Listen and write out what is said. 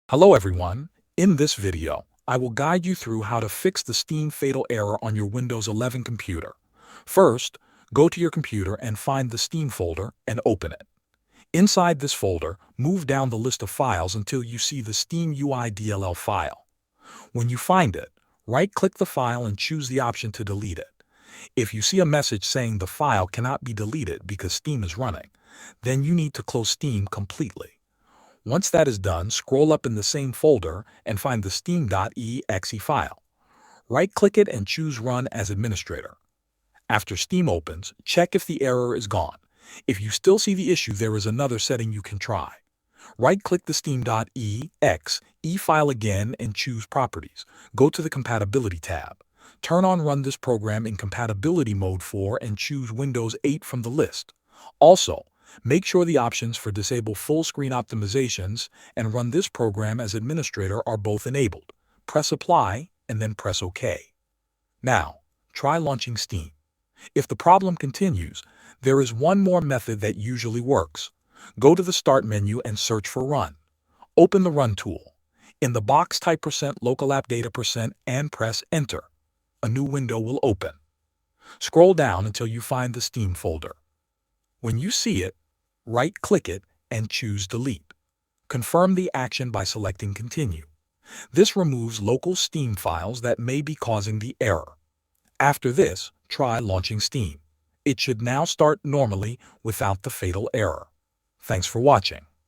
Hello everyone. In this video, I will guide you through how to fix the Steam fatal error on your Windows 11 computer. First, go to your computer and find the Steam folder and open it. Inside this folder, move down the list of files until you see the Steam UI DLL file. When you find it, right-click the file and choose the option to delete it. If you see a message saying the file cannot be deleted because Steam is running, then you need to close Steam completely. Once that is done, scroll up in the same folder and find the steam.exe file. Right-click it and choose Run as Administrator. After Steam opens, check if the error is gone. If you still see the issue, there is another setting you can try. Right-click the steam.exe file again and choose Properties. Go to the Compatibility tab. Turn on Run this program in compatibility mode 4 and choose Windows 8 from the list. Also, make sure the options for Disable Full Screen Optimizations and Run this program as administrator are both enabled. Press Apply and then press OK. Now, try launching Steam. If the problem continues, there is one more method that usually works. Go to the Start menu and search for Run. Open the Run tool. In the box, type %local app data % and press Enter. A new window will open. Scroll down until you find the Steam folder. When you see it, right-click it and choose Delete. Confirm the action by selecting Continue. This removes local Steam files that may be causing the error. After this, try launching Steam. It should now start normally without the fatal error. Thanks for watching.